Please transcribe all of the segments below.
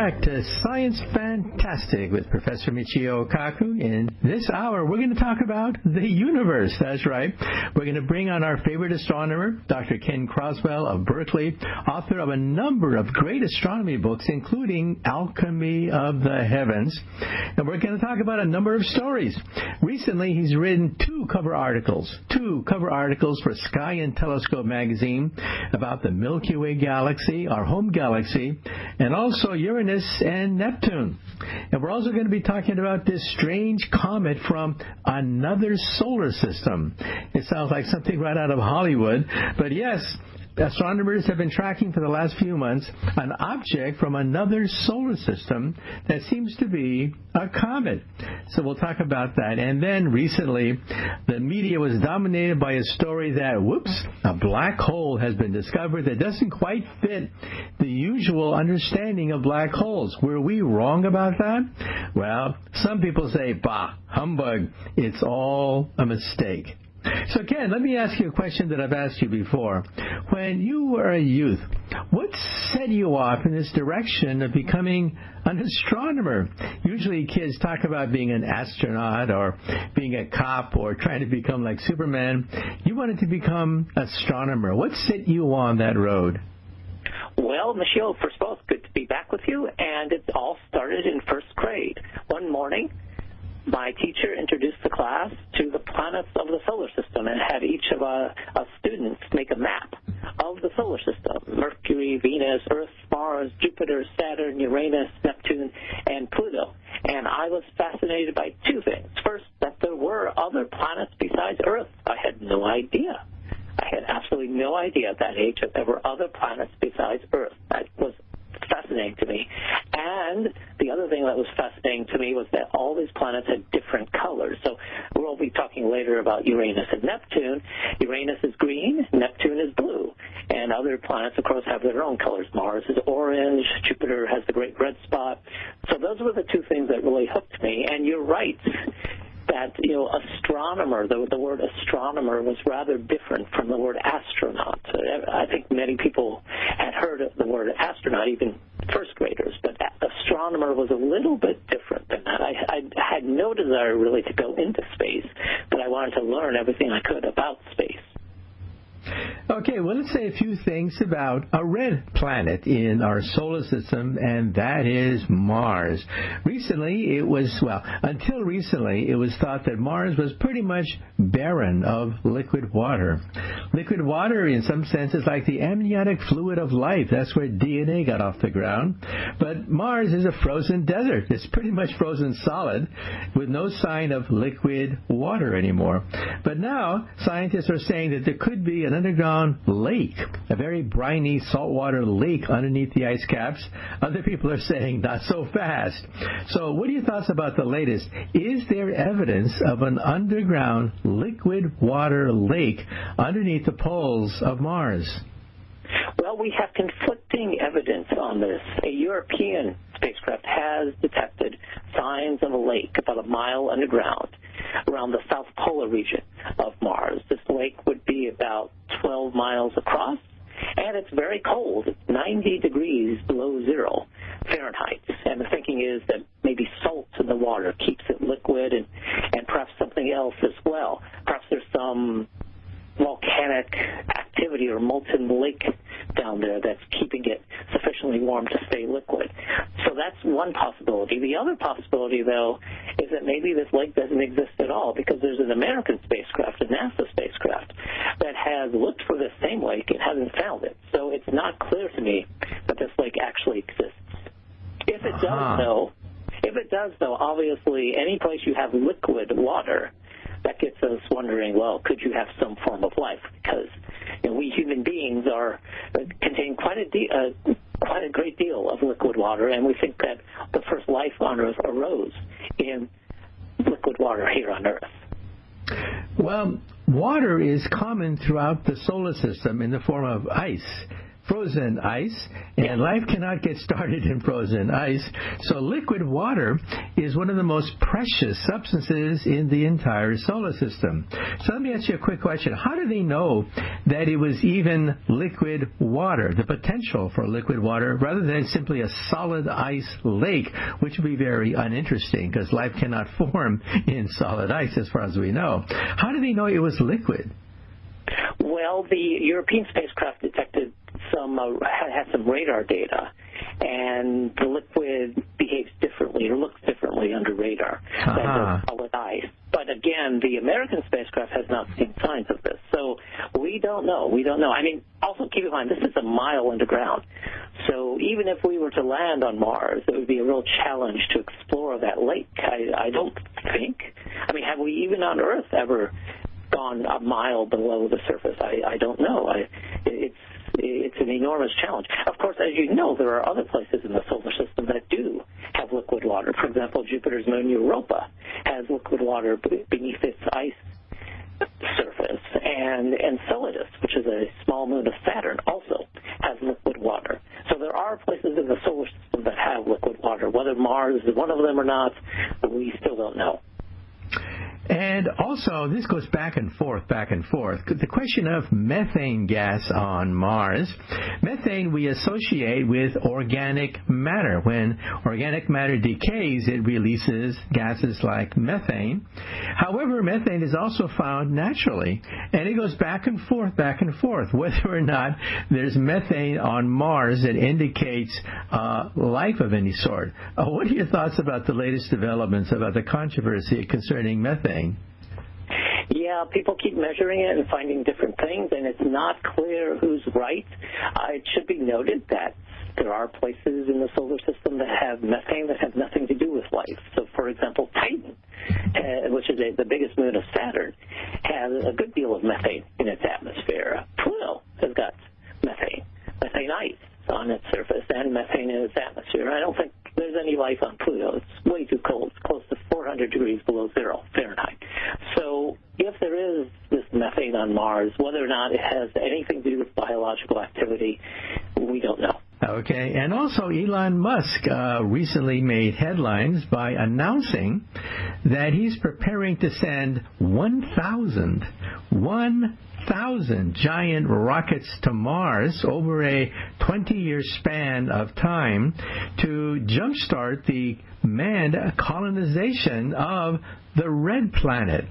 back to Science Fantastic with Professor Michio Kaku. In this hour, we're going to talk about the universe. That's right. We're going to bring on our favorite astronomer, Dr. Ken Croswell of Berkeley, author of a number of great astronomy books, including Alchemy of the Heavens. And we're going to talk about a number of stories. Recently, he's written two cover articles for Sky and Telescope magazine about the Milky Way galaxy, our home galaxy, and also Uranus and Neptune. And we're also going to be talking about this strange comet from another solar system. It sounds like something right out of Hollywood, but yes, astronomers have been tracking for the last few months an object from another solar system that seems to be a comet. So we'll talk about that. And then recently, the media was dominated by a story that, a black hole has been discovered that doesn't quite fit the usual understanding of black holes. Were we wrong about that? Well, some people say, bah, humbug, it's all a mistake. So, Ken, let me ask you a question that I've asked you before. When you were a youth, what set you off in this direction of becoming an astronomer? Usually kids talk about being an astronaut or being a cop or trying to become like Superman. You wanted to become an astronomer. What set you on that road? Well, Michelle, first of all, it's good to be back with you, and it all started in first grade. One morning, my teacher introduced the class to the planets of the solar system and had each of us students make a map of the solar system: Mercury, Venus, Earth, Mars, Jupiter, Saturn, Uranus, Neptune, and Pluto. And I was fascinated by two things. First, that there were other planets besides Earth. I had no idea. I had absolutely no idea at that age that there were other planets besides Earth. That was fascinating to me. And the other thing that was fascinating to me was that all these planets had different colors. So we'll be talking later about Uranus and Neptune. Uranus is green, Neptune is blue. And other planets, of course, have their own colors. Mars is orange, Jupiter has the great red spot. So those were the two things that really hooked me. And you're right that, astronomer, the word astronomer was rather different from the word astronaut. I think many people had heard of the word astronaut, even first graders, but astronomer was a little bit different than that. I had no desire really to go into space, but I wanted to learn everything I could about space. Okay, well, let's say a few things about a red planet in our solar system, and that is Mars. Until recently, it was thought that Mars was pretty much barren of liquid water. Liquid water, in some sense, is like the amniotic fluid of life. That's where DNA got off the ground. But Mars is a frozen desert. It's pretty much frozen solid with no sign of liquid water anymore. But now, scientists are saying that there could be an underground lake, a very briny saltwater lake underneath the ice caps. Other people are saying not so fast. So what are your thoughts about the latest? Is there evidence of an underground liquid water lake underneath the poles of Mars? Well, we have conflicting evidence on this. A European spacecraft has detected signs of a lake about a mile underground around the South Polar region of Mars. This lake would be about 12 miles across, and it's very cold. It's 90 degrees below zero Fahrenheit. And the thinking is that maybe salt in the water keeps it liquid, and perhaps something else as well. Perhaps there's some volcanic activity or molten lake down there that's keeping it sufficiently warm to stay liquid. So that's one possibility. The other possibility, though, is that maybe this lake doesn't exist at all, because there's an American spacecraft, a NASA spacecraft, that has looked for this same lake and hasn't found it. So it's not clear to me that this lake actually exists. If it does, though, obviously any place you have liquid water, that gets us wondering, well, could you have some form of life? Because we human beings contain quite a great deal of liquid water, and we think that the first life on Earth arose in liquid water here on Earth. Well, water is common throughout the solar system in the form of ice. frozen ice, and life cannot get started in frozen ice. So liquid water is one of the most precious substances in the entire solar system. So let me ask you a quick question. How do they know that it was even liquid water, the potential for liquid water, rather than simply a solid ice lake, which would be very uninteresting because life cannot form in solid ice as far as we know? How do they know it was liquid? Well, the European spacecraft detected had some radar data, and the liquid behaves differently or looks differently under radar than the solid ice. But again, the American spacecraft has not seen signs of this, so we don't know. I mean, also keep in mind, this is a mile underground. So even if we were to land on Mars, it would be a real challenge to explore that lake. I don't think. I mean, have we even on Earth ever gone a mile below the surface? I don't know. It's an enormous challenge. Of course, as you know, there are other places in the solar system that do have liquid water. For example, Jupiter's moon Europa has liquid water beneath its ice surface, and Enceladus, which is a small moon of Saturn, also has liquid water. So there are places in the solar system that have liquid water. Whether Mars is one of them or not, we still don't know. And also, this goes back and forth. The question of methane gas on Mars. Methane we associate with organic matter. When organic matter decays, it releases gases like methane. However, methane is also found naturally, and it goes back and forth, whether or not there's methane on Mars that indicates life of any sort. What are your thoughts about the latest developments about the controversy concerning methane? Yeah, people keep measuring it and finding different things, and it's not clear who's right. It should be noted that there are places in the solar system that have methane that have nothing to do with life. So, for example, Titan, which is the biggest moon of Saturn, has a good deal of methane in its atmosphere. Pluto has got methane ice on its surface and methane in its atmosphere. I don't think there's any life on Pluto. It's way too cold. It's close to 400 degrees below zero Fahrenheit. So if there is this methane on Mars, whether or not it has anything to do with biological activity, we don't know. Okay, and also Elon Musk recently made headlines by announcing that he's preparing to send 1,000 giant rockets to Mars over a 20-year span of time to jumpstart the manned colonization of the red planet.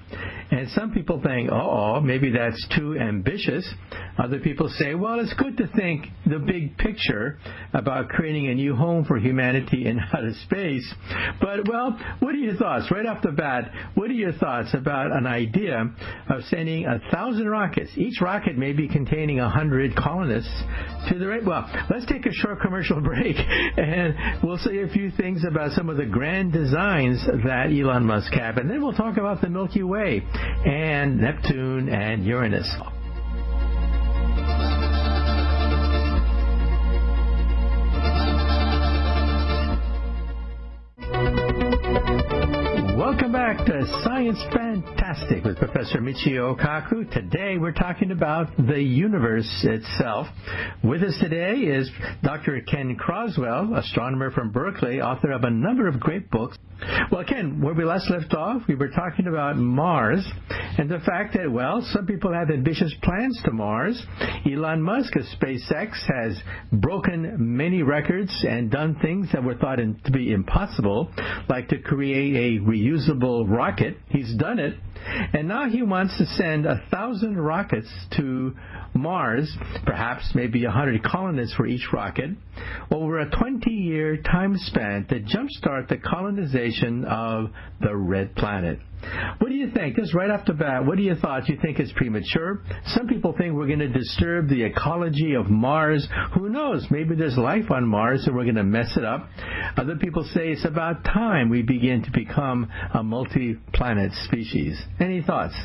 And some people think, maybe that's too ambitious. Other people say, well, it's good to think the big picture about creating a new home for humanity in outer space. But, well, what are your thoughts? Right off the bat, what are your thoughts about an idea of sending 1,000 rockets? Each rocket may be containing 100 colonists to the red. Well, let's take a short commercial break, and we'll say a few things about some of the grand designs that Elon Musk has. And then we'll talk about the Milky Way and Neptune and Uranus. Welcome back to Science Fantastic with Professor Michio Kaku. Today we're talking about the universe itself. With us today is Dr. Ken Croswell, astronomer from Berkeley, author of a number of great books. Well, Ken, where we last left off, we were talking about Mars and the fact that, well, some people have ambitious plans to Mars. Elon Musk of SpaceX has broken many records and done things that were thought to be impossible, like to create a reusable rocket. He's done it. And now he wants to send 1,000 rockets to Mars, perhaps maybe 100 colonists for each rocket, over a 20-year time span to jumpstart the colonization of the red planet. What do you think? Just right off the bat, what are your thoughts? You think it's premature? Some people think we're going to disturb the ecology of Mars. Who knows? Maybe there's life on Mars and we're going to mess it up. Other people say it's about time we begin to become a multi-planet species. Any thoughts?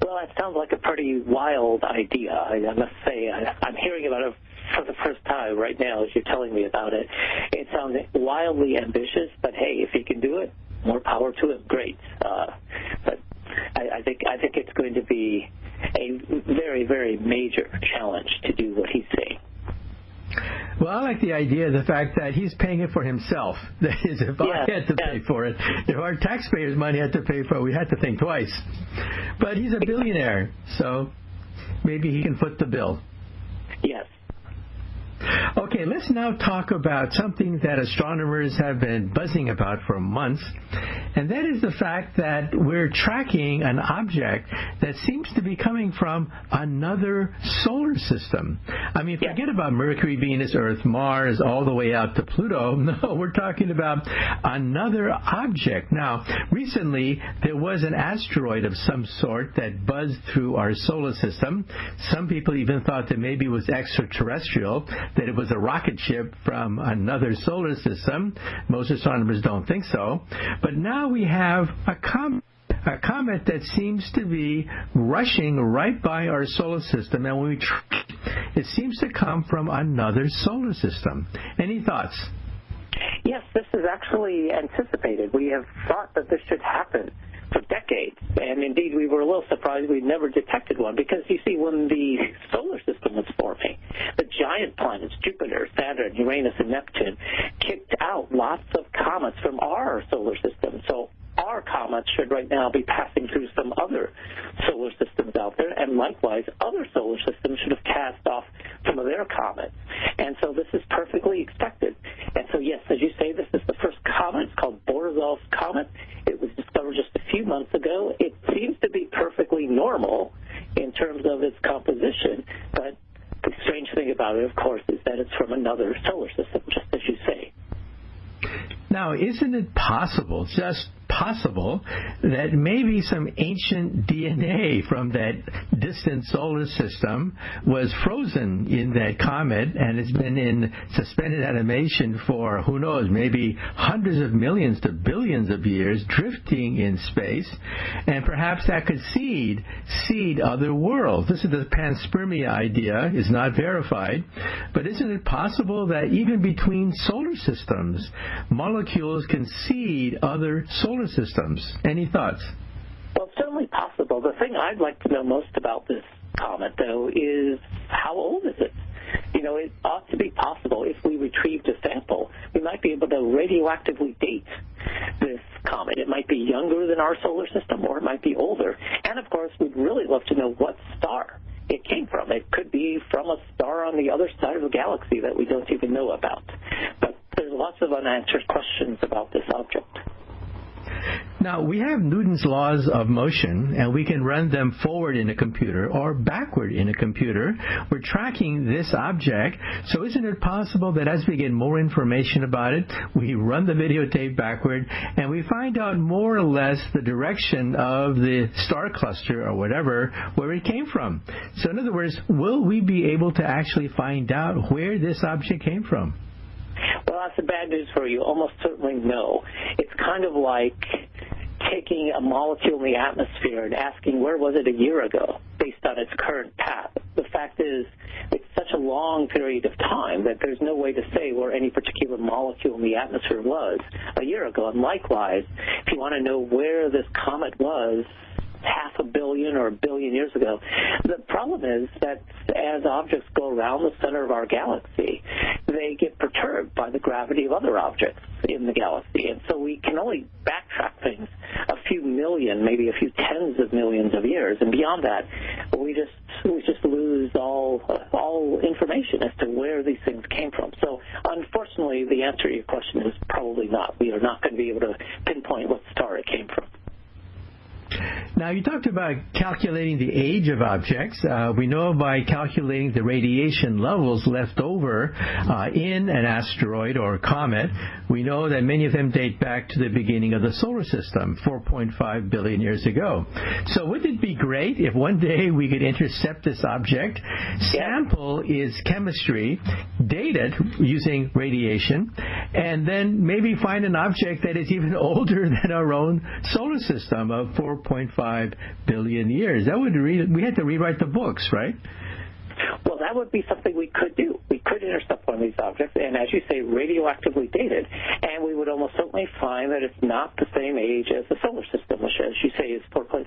Well, that sounds like a pretty wild idea. I must say, I'm hearing about it for the first time right now as you're telling me about it. It sounds wildly ambitious, but hey, if he can do it, more power to him. Great. But I think it's going to be a very, very major challenge to do what he's saying. Well, I like the idea, the fact that he's paying it for himself. That is, if I had to pay for it, if our taxpayers' money had to pay for it, we had to think twice. But he's a billionaire, so maybe he can foot the bill. Yes. Okay, let's now talk about something that astronomers have been buzzing about for months, and that is the fact that we're tracking an object that seems to be coming from another solar system. I mean, forget about Mercury, Venus, Earth, Mars, all the way out to Pluto. No, we're talking about another object. Now, recently, there was an asteroid of some sort that buzzed through our solar system. Some people even thought that maybe it was extraterrestrial, that it was a rocket ship from another solar system. Most astronomers don't think so. But now we have a comet that seems to be rushing right by our solar system, and when we track it seems to come from another solar system. Any thoughts? Yes, this is actually anticipated. We have thought that this should happen for decades, and indeed we were a little surprised we never detected one, because you see, when the solar system was forming, the giant planets, Jupiter, Saturn, Uranus, and Neptune, kicked out lots of comets from our solar system. So our comets should right now be passing through some other solar systems out there, and likewise other solar systems should have cast off some of their comets. And so this is perfectly expected. And so yes, as you say, this is the first comet. It's called Borisov's comet. It was discovered just a few months ago. It seems to be perfectly normal in terms of its composition, but the strange thing about it, of course, is that it's from another solar system, just as you say. Now, isn't it possible, just possible, that maybe some ancient DNA from that distant solar system was frozen in that comet and it's been in suspended animation for, who knows, maybe hundreds of millions to billions of years, drifting in space, and perhaps that could seed other worlds? This is the panspermia idea. It's not verified, but isn't it possible that even between solar systems, molecules can seed other solar systems? Any thoughts? Well, it's certainly possible. The thing I'd like to know most about this comet, though, is how old is it? You know, it ought to be possible, if we retrieved a sample, we might be able to radioactively date this comet. It might be younger than our solar system, or it might be older. And, of course, we'd really love to know what star it came from. It could be from a star on the other side of the galaxy that we don't even know about. But there's lots of unanswered questions about this object. Now, we have Newton's laws of motion, and we can run them forward in a computer or backward in a computer. We're tracking this object, so isn't it possible that as we get more information about it, we run the videotape backward, and we find out more or less the direction of the star cluster or whatever, where it came from? So in other words, will we be able to actually find out where this object came from? Well, that's the bad news for you. Almost certainly no. It's kind of like taking a molecule in the atmosphere and asking where was it a year ago based on its current path. The fact is, it's such a long period of time that there's no way to say where any particular molecule in the atmosphere was a year ago. And likewise, if you want to know where this comet was half a billion or a billion years ago, the problem is that as objects go around the center of our galaxy, they get perturbed by the gravity of other objects in the galaxy. And so we can only backtrack things a few million, maybe a few tens of millions of years. And beyond that, we just lose all information as to where these things came from. So unfortunately, the answer to your question is probably not. We are not going to be able to pinpoint what star it came from. Now, you talked about calculating the age of objects. We know by calculating the radiation levels left over in an asteroid or comet, we know that many of them date back to the beginning of the solar system, 4.5 billion years ago. So wouldn't it be great if one day we could intercept this object, sample its chemistry, date it using radiation, and then maybe find an object that is even older than our own solar system of 4.5 billion years? That would we had to rewrite the books, right? Well, that would be something we could do. We could intercept one of these objects and, as you say, radioactively date it, and we would almost certainly find that it's not the same age as the solar system, which, as you say, is 4.6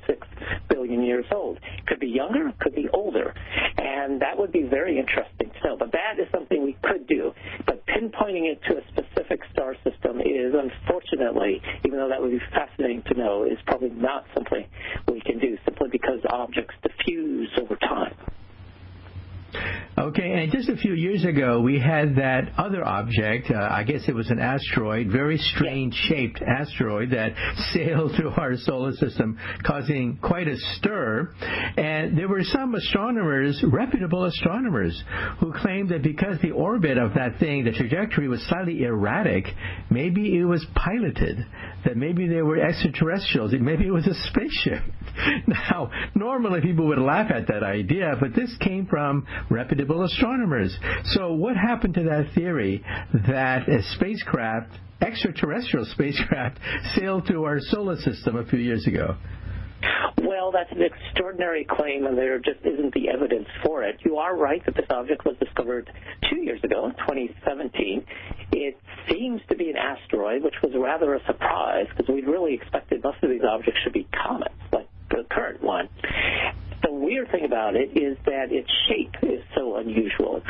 billion years old. It could be younger, it could be older, and that would be very interesting to know. But that is something we could do. even though that would be fascinating to know, is probably not something we can do simply because objects diffuse over time. Okay, and just a few years ago, we had that other object, I guess it was an asteroid, very strange-shaped asteroid that sailed through our solar system, causing quite a stir. And there were some astronomers, reputable astronomers, who claimed that because the orbit of that thing, the trajectory was slightly erratic, maybe it was piloted, that maybe they were extraterrestrials, maybe it was a spaceship. Now, normally people would laugh at that idea, but this came from reputable astronomers. So what happened to that theory that a spacecraft, extraterrestrial spacecraft, sailed through our solar system a few years ago? Well, that's an extraordinary claim, and there just isn't the evidence for it. You are right that this object was discovered 2 years ago, in 2017. It seems to be an asteroid, which was rather a surprise, because we'd really expected most of these objects should be comets, like the current one. The weird thing about it is that its shape is so unusual.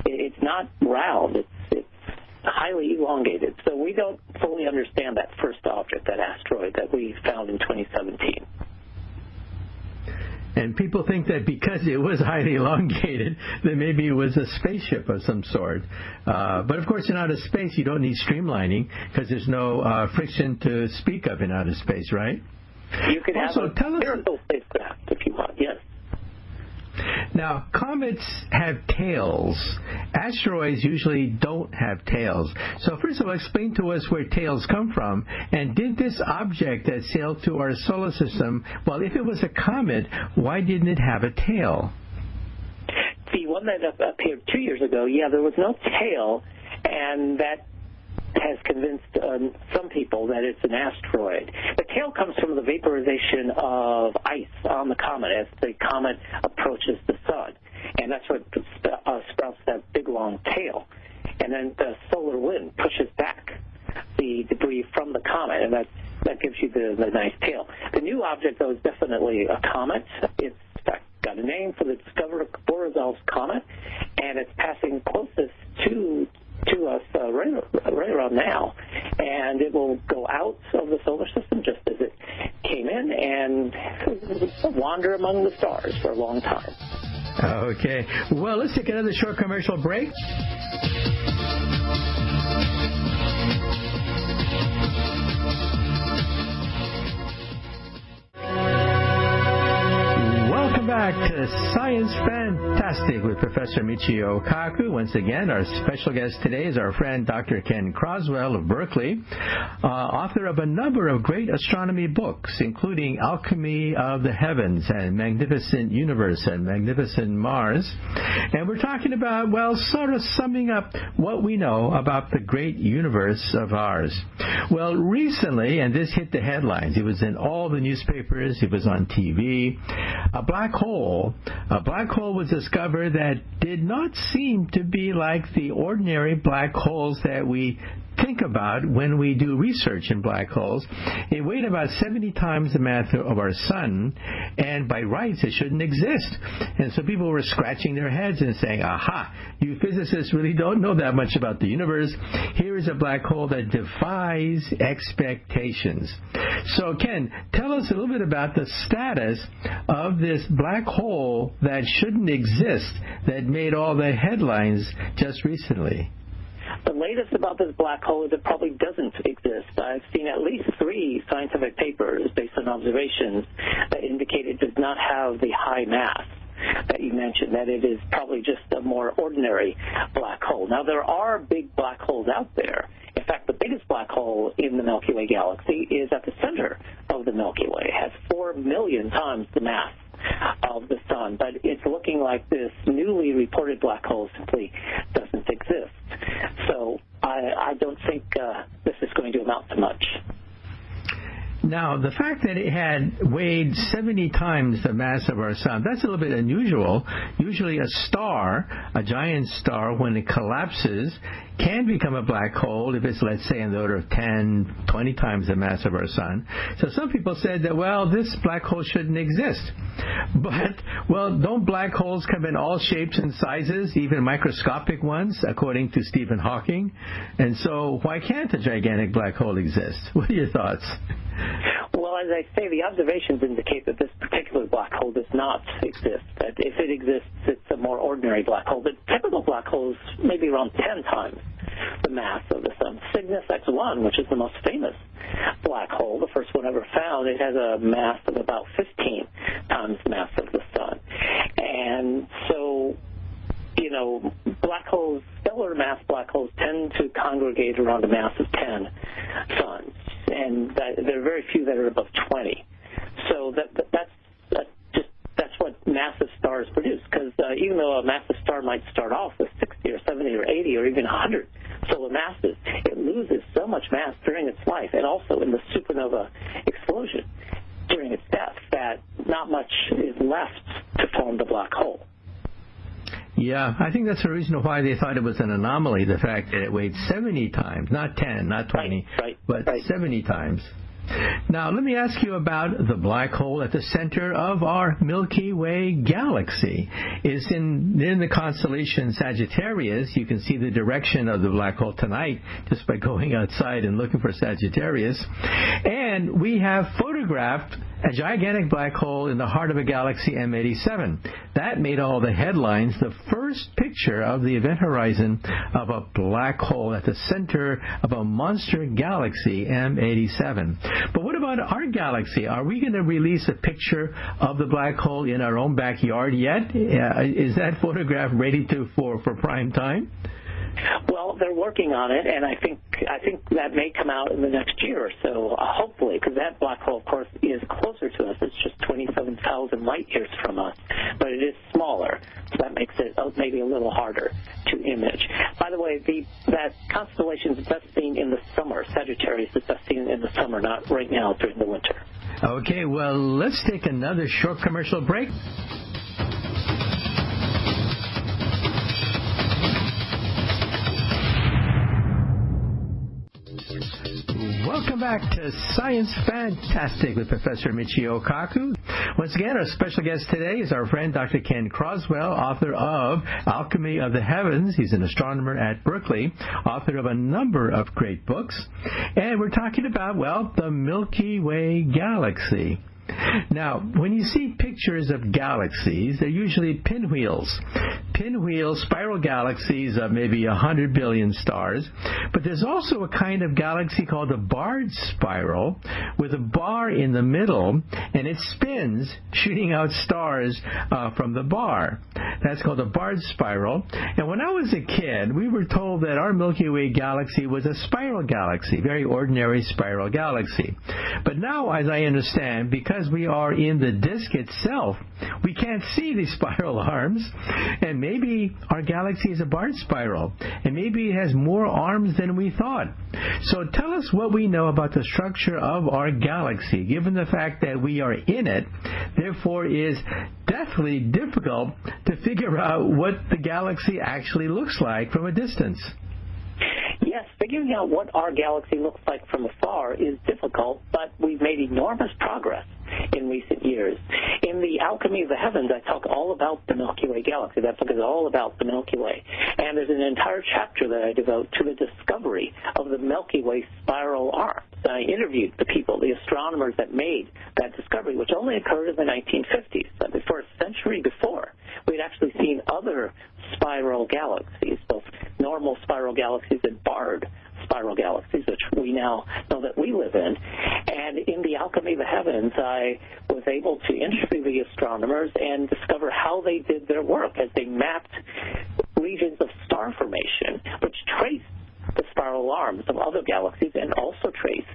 It's not round. It's highly elongated. So we don't fully understand that first object, that asteroid that we found in 2017. And people think that because it was highly elongated, that maybe it was a spaceship of some sort. But of course, in outer space, you don't need streamlining because there's no friction to speak of in outer space, right? You could also have a spherical spacecraft if you want, yes. Now, comets have tails. Asteroids usually don't have tails. So first of all, explain to us where tails come from. And did this object that sailed through our solar system, well, if it was a comet, why didn't it have a tail? The one that appeared 2 years ago, there was no tail, and that has convinced some people that it's an asteroid. The tail comes from the vaporization of ice on the comet as the comet approaches the sun, and that's what sprouts that big long tail. And then the solar wind pushes back the debris from the comet, and that gives you the nice tail. The new object, though, is definitely a comet. It's got a name for the discoverer, Boresal's comet, and it's passing closest to us right around now, and it will go out of the solar system just as it came in and wander among the stars for a long time. Okay. Well, let's take another short commercial break. Back to Science Fantastic with Professor Michio Kaku. Once again, our special guest today is our friend Dr. Ken Croswell of Berkeley, author of a number of great astronomy books, including Alchemy of the Heavens and Magnificent Universe and Magnificent Mars. And we're talking about, sort of summing up what we know about the great universe of ours. Well, recently, and this hit the headlines, it was in all the newspapers, it was on TV, a black hole was discovered that did not seem to be like the ordinary black holes that we think about when we do research in black holes. It weighed about 70 times the mass of our sun, and by rights it shouldn't exist. And so people were scratching their heads and saying, aha, you physicists really don't know that much about the universe. Here is a black hole that defies expectations. So Ken, tell us a little bit about the status of this black hole that shouldn't exist, that made all the headlines just recently. The latest about this black hole is it probably doesn't exist. I've seen at least 3 scientific papers based on observations that indicate it does not have the high mass that you mentioned, that it is probably just a more ordinary black hole. Now, there are big black holes out there. In fact, the biggest black hole in the Milky Way galaxy is at the center of the Milky Way. It has 4 million times the mass of the sun, but it's looking like this newly reported black hole simply doesn't exist. So I don't think this is going to amount to much. Now, the fact that it had weighed 70 times the mass of our sun, that's a little bit unusual. Usually a star, a giant star, when it collapses, can become a black hole if it's, let's say, in the order of 10, 20 times the mass of our sun. So some people said that, this black hole shouldn't exist. But, well, don't black holes come in all shapes and sizes, even microscopic ones, according to Stephen Hawking? And so why can't a gigantic black hole exist? What are your thoughts? Well, as I say, the observations indicate that this particular black hole does not exist. That if it exists, it's a more ordinary black hole. The typical black hole is maybe around 10 times the mass of the sun. Cygnus X1, which is the most famous black hole, the first one ever found, it has a mass of about 15 times the mass of the sun. And so, you know, black holes, stellar mass black holes tend to congregate around a mass of 10 suns. And there are very few that are above 20. So that's what massive stars produce. Because even though a massive star might start off with 60 or 70 or 80 or even 100 solar masses, it loses so much mass during its life and also in the supernova explosion during its death that not much is left to form the black hole. Yeah, I think that's the reason why they thought it was an anomaly, the fact that it weighed 70 times, not 10, not 20, but 70 times. Now, let me ask you about the black hole at the center of our Milky Way galaxy. It's in the constellation Sagittarius. You can see the direction of the black hole tonight just by going outside and looking for Sagittarius. And we have photographed a gigantic black hole in the heart of a galaxy, M87. That made all the headlines, the first picture of the event horizon of a black hole at the center of a monster galaxy, M87. But what about our galaxy? Are we going to release a picture of the black hole in our own backyard yet? Is that photograph ready for prime time? Well, they're working on it, and I think that may come out in the next year or so, hopefully, because that black hole, of course, is closer to us. It's just 27,000 light years from us, but it is smaller, so that makes it maybe a little harder to image. By the way, that constellation is best seen in the summer. Sagittarius is best seen in the summer, not right now during the winter. Okay, well, let's take another short commercial break. Welcome back to Science Fantastic with Professor Michio Kaku. Once again, our special guest today is our friend Dr. Ken Croswell, author of Alchemy of the Heavens. He's an astronomer at Berkeley, author of a number of great books. And we're talking about, well, the Milky Way galaxy. Now, when you see pictures of galaxies, they're usually pinwheels, spiral galaxies of maybe 100 billion stars. But there's also a kind of galaxy called a barred spiral with a bar in the middle, and it spins, shooting out stars from the bar. That's called a barred spiral. And when I was a kid, we were told that our Milky Way galaxy was a spiral galaxy, very ordinary spiral galaxy. But now, as I understand, because we are in the disk itself, we can't see the spiral arms, and maybe our galaxy is a barred spiral, and maybe it has more arms than we thought. So tell us what we know about the structure of our galaxy, given the fact that we are in it, therefore it is deathly difficult to figure out what the galaxy actually looks like from a distance. Yes, figuring out what our galaxy looks like from afar is difficult, but we've made enormous progress in recent years. In the Alchemy of the Heavens, I talk all about the Milky Way galaxy. That book is all about the Milky Way. And there's an entire chapter that I devote to the discovery of the Milky Way spiral arms. I interviewed the people, the astronomers that made that discovery, which only occurred in the 1950s. But for a century before, we'd actually seen other spiral galaxies, both normal spiral galaxies and barred spiral galaxies, which we now know that we live in. And in the Alchemy of the Heavens, I was able to interview the astronomers and discover how they did their work as they mapped regions of star formation, which trace the spiral arms of other galaxies and also trace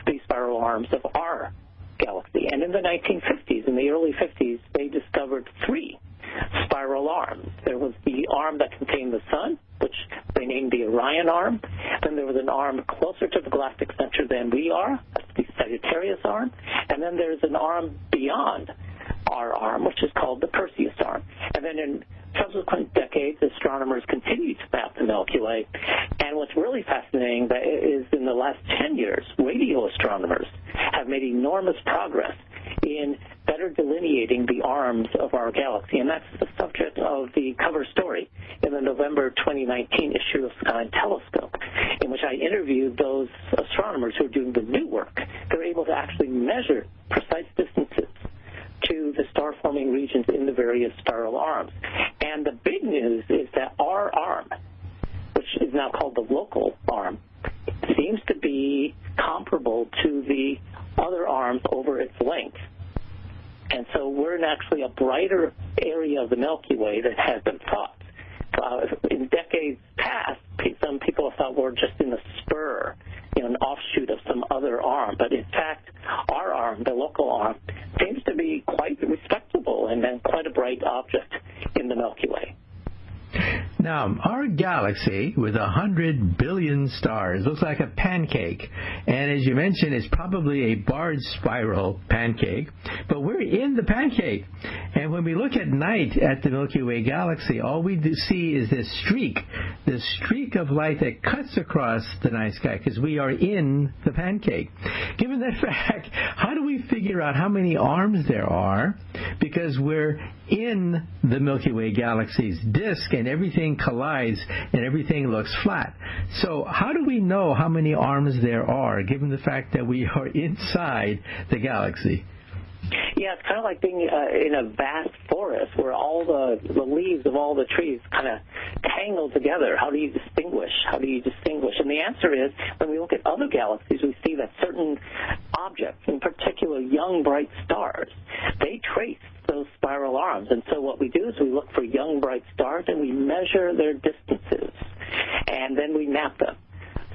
the spiral arms of our galaxy. And in the 1950s, in the early 50s, they discovered three spiral arms. There was the arm that contained the sun, which they named the Orion arm. Then there was an arm closer to the galactic center than we are, that's the Sagittarius arm. And then there's an arm beyond our arm, which is called the Perseus arm. And then in subsequent decades, astronomers continued to map the Milky Way. And what's really fascinating is in the last 10 years, radio astronomers have made enormous progress in better delineating radiating the arms of our galaxy, and that's the subject of the cover story in the November 2019 issue of Sky and Telescope, in which I interviewed those astronomers who are doing the new work. They're able to actually measure precise distances to the star-forming regions in the various spiral arms. And the big news is that our arm, which is now called the local arm, seems to be comparable to the other arms over its length. And so we're in actually a brighter area of the Milky Way that has been thought. In decades past, some people have thought we're just in the spur, an offshoot of some other arm. But in fact, our arm, the local arm, seems to be quite respectable and quite a bright object in the Milky Way. Now, our galaxy with 100 billion stars looks like a pancake. And as you mentioned, it's probably a barred spiral pancake. But we're in the pancake. And when we look at night at the Milky Way galaxy, all we see is this streak of light that cuts across the night sky because we are in the pancake. Given that fact, how do we figure out how many arms there are? Because we're in the Milky Way galaxy's disk and everything collides and everything looks flat. So how do we know how many arms there are, given the fact that we are inside the galaxy? Yeah, it's kind of like being in a vast forest where all the leaves of all the trees kind of tangle together. How do you distinguish? And the answer is, when we look at other galaxies, we see that certain objects, in particular young bright stars, they trace those spiral arms. And so what we do is we look for young bright stars and we measure their distances, and then we map them.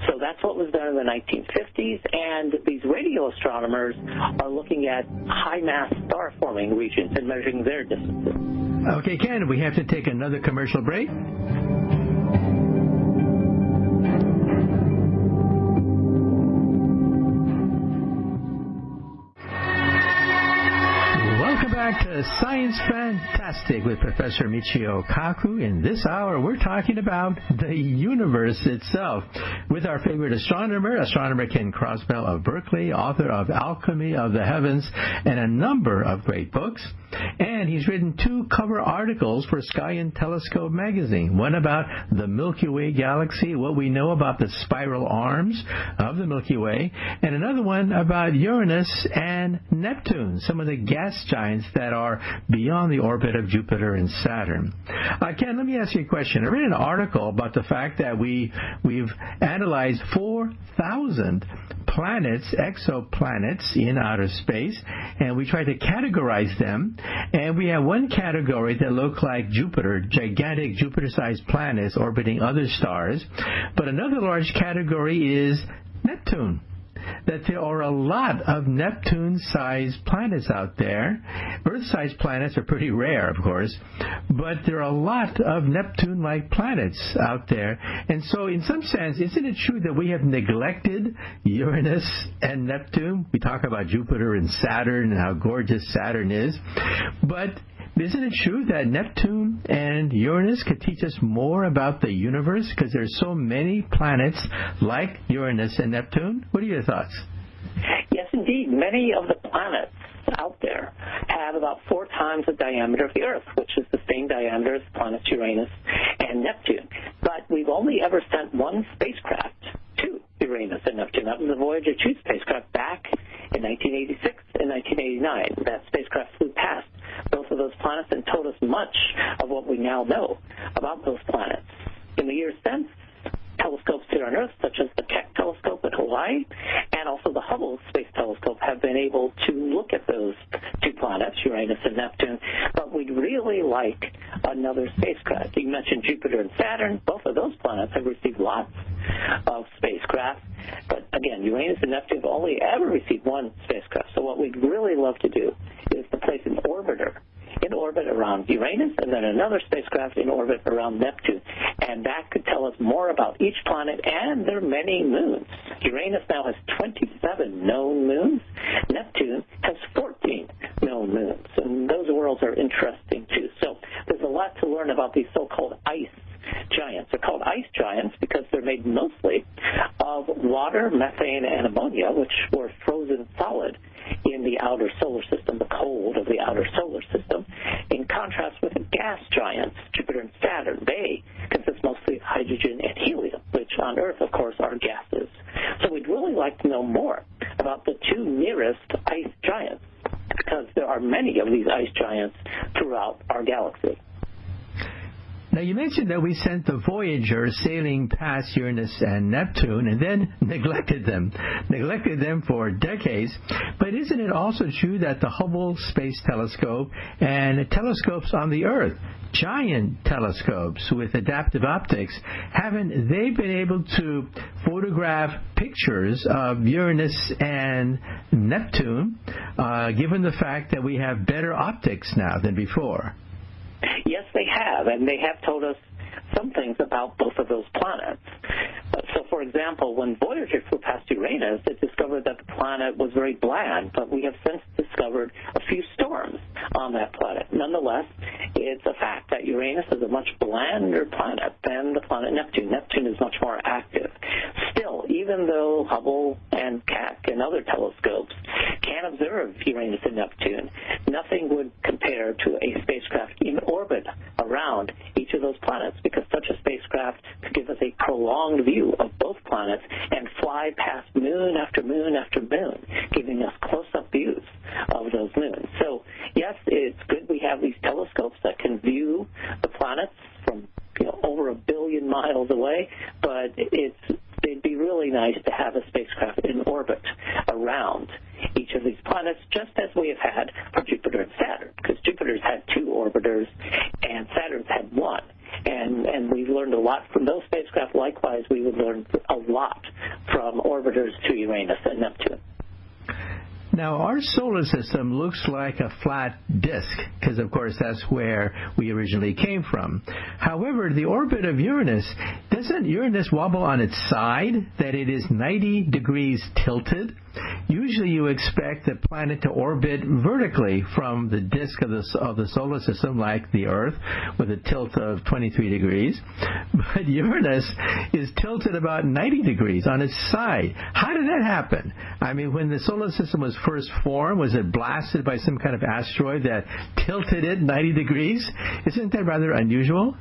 So that's what was done in the 1950s, and these radio astronomers are looking at high-mass star-forming regions and measuring their distances. Okay, Ken, we have to take another commercial break. Back to Science Fantastic with Professor Michio Kaku. In this hour, we're talking about the universe itself with our favorite astronomer Ken Croswell of Berkeley, author of Alchemy of the Heavens and a number of great books. And he's written 2 cover articles for Sky and Telescope magazine, one about the Milky Way galaxy, what we know about the spiral arms of the Milky Way, and another one about Uranus and Neptune, some of the gas giants that are beyond the orbit of Jupiter and Saturn. Ken, let me ask you a question. I read an article about the fact that we've analyzed 4,000 planets, exoplanets in outer space, and we tried to categorize them, and we have one category that look like Jupiter, gigantic Jupiter-sized planets orbiting other stars, but another large category is Neptune. That there are a lot of Neptune-sized planets out there. Earth-sized planets are pretty rare, of course, but there are a lot of Neptune-like planets out there. And so, in some sense, isn't it true that we have neglected Uranus and Neptune? We talk about Jupiter and Saturn and how gorgeous Saturn is, but isn't it true that Neptune and Uranus could teach us more about the universe because there's so many planets like Uranus and Neptune? What are your thoughts? Yes, indeed. Many of the planets out there have about 4 times the diameter of the Earth, which is the same diameter as planets Uranus and Neptune. But we've only ever sent one spacecraft to Uranus and Neptune. That was the Voyager 2 spacecraft back in 1986 and 1989. That spacecraft flew past both of those planets and told us much of what we now know about those planets. In the years since, telescopes here on Earth, such as the Keck telescope at Hawaii and also the Hubble Space Telescope, have been able to look at those 2 planets, Uranus and Neptune, but we'd really like another spacecraft. You mentioned Jupiter and Saturn. Both of those planets have received lots of spacecraft, but again, Uranus and Neptune have only ever received one spacecraft. So what we'd really love to do is to place an orbiter in orbit around Uranus and then another spacecraft in orbit around Neptune. And that could tell us more about each planet and their many moons. Uranus now has 27 known moons. Neptune has 14 known moons. And those worlds are interesting, too. So there's a lot to learn about these so-called ice giants. They're called ice giants because they're made mostly of water, methane, and ammonia, which were frozen solid in the outer solar system, the cold of the outer solar system, in contrast with the gas giants, Jupiter and Saturn. They consist mostly of hydrogen and helium, which on Earth, of course, are gases. So we'd really like to know more about the two nearest ice giants, because there are many of these ice giants throughout our galaxy. Now, you mentioned that we sent the Voyager sailing past Uranus and Neptune and then neglected them for decades. But isn't it also true that the Hubble Space Telescope and telescopes on the Earth, giant telescopes with adaptive optics, haven't they been able to photograph pictures of Uranus and Neptune, given the fact that we have better optics now than before? Yes, they have, and they have told us some things about both of those planets. So, for example, when Voyager flew past Uranus, it discovered that the planet was very bland, but we have since discovered a few storms on that planet. Nonetheless, it's a fact that Uranus is a much blander planet than the planet Neptune. Neptune is much more active. Still, even though Hubble and Keck and other telescopes can observe Uranus and Neptune, nothing would compare to a spacecraft in orbit around each of those planets, because such a spacecraft could give us a prolonged view of both planets and fly past moon after moon after moon, giving us close-up views of those moons. So, yes, it's good we have these telescopes that can view the planets from over 1 billion miles away, but it'd be really nice to have a spacecraft in orbit around each of these planets, just as we have had for Jupiter and Saturn, because Jupiter's had 2 orbiters and Saturn's had 1. And we've learned a lot from those spacecraft. Likewise, we would learn a lot from orbiters to Uranus and Neptune. Now, our solar system looks like a flat disk, because, of course, that's where we originally came from. However, the orbit of Uranus, doesn't Uranus wobble on its side, that it is 90 degrees tilted? Usually you expect the planet to orbit vertically from the disk of the solar system, like the Earth, with a tilt of 23 degrees. But Uranus is tilted about 90 degrees on its side. How did that happen? I mean, when the solar system was first formed, was it blasted by some kind of asteroid that tilted it 90 degrees? Isn't that rather unusual?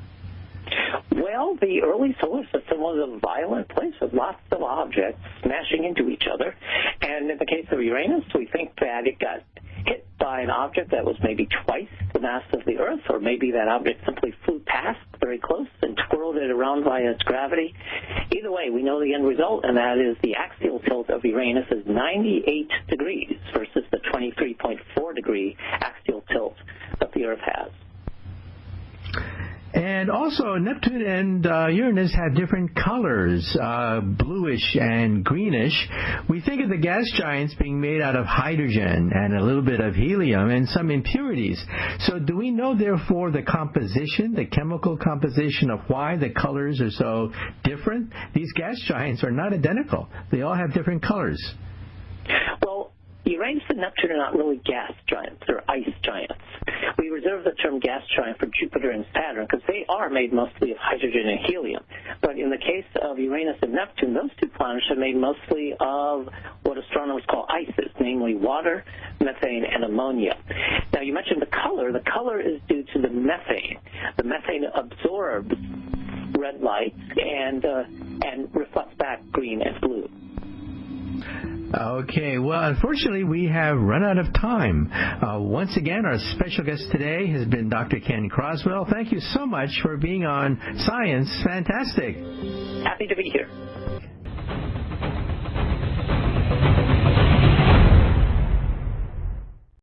Well, the early solar system was a violent place with lots of objects smashing into each other. And in the case of Uranus, we think that it got hit by an object that was maybe twice the mass of the Earth, or maybe that object simply flew past very close and twirled it around by its gravity. Either way, we know the end result, and that is the axial tilt of Uranus is 98 degrees versus the 23.4 degree axial tilt that the Earth has. And also, Neptune and Uranus have different colors, bluish and greenish. We think of the gas giants being made out of hydrogen and a little bit of helium and some impurities. So do we know, therefore, the composition, the chemical composition of why the colors are so different? These gas giants are not identical. They all have different colors. Well, Uranus and Neptune are not really gas giants. They're ice giants. We reserve the term gas giant for Jupiter and Saturn because they are made mostly of hydrogen and helium. But in the case of Uranus and Neptune, those two planets are made mostly of what astronomers call ices, namely water, methane, and ammonia. Now, you mentioned the color. The color is due to the methane. The methane absorbs red light and reflects back green and blue. Okay, well, unfortunately, we have run out of time. Once again, our special guest today has been Dr. Ken Croswell. Thank you so much for being on Science Fantastic. Happy to be here.